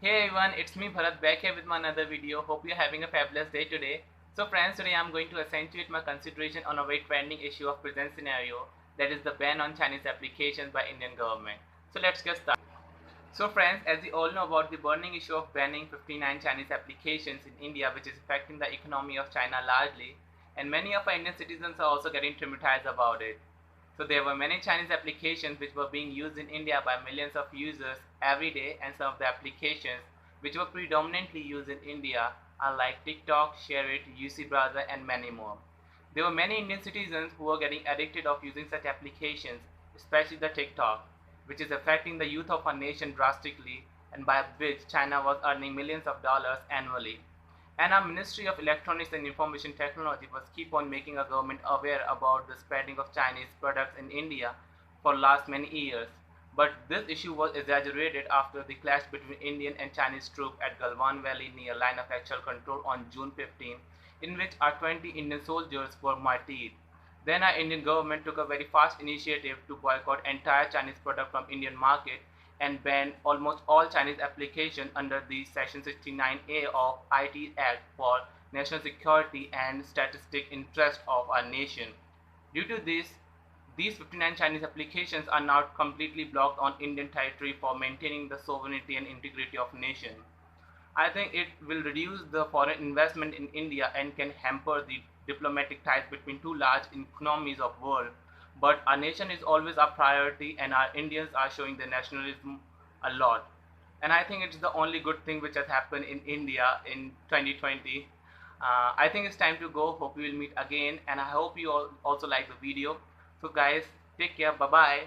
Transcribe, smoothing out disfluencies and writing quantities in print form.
Hey everyone, it's me Bharat back here with my another video. Hope you're having a fabulous day today. So friends, today I'm going to accentuate my consideration on a very trending issue of present scenario, that is the ban on Chinese applications by Indian government. So let's get started. So friends, as we all know about the burning issue of banning 59 Chinese applications in India, which is affecting the economy of China largely, and many of our Indian citizens are also getting traumatized about it. So there were many Chinese applications which were being used in India by millions of users every day, and some of the applications which were predominantly used in India are like TikTok, ShareIt, UC Browser and many more. There were many Indian citizens who were getting addicted of using such applications, especially the TikTok, which is affecting the youth of our nation drastically and by which China was earning millions of dollars annually. And our Ministry of Electronics and Information Technology was keep on making our government aware about the spreading of Chinese products in India for last many years. But this issue was exaggerated after the clash between Indian and Chinese troops at Galwan Valley near line of actual control on June 15, in which our 20 Indian soldiers were martyred. Then our Indian government took a very fast initiative to boycott entire Chinese product from Indian market and ban almost all Chinese applications under the Section 69A of IT Act for national security and strategic interest of our nation. Due to this, these 59 Chinese applications are now completely blocked on Indian territory for maintaining the sovereignty and integrity of nation. I think it will reduce the foreign investment in India and can hamper the diplomatic ties between two large economies of world. But our nation is always our priority, and our Indians are showing their nationalism a lot. And I think it's the only good thing which has happened in India in 2020. I think it's time to go. Hope we will meet again, and I hope you all also like the video. So guys, take care. Bye bye.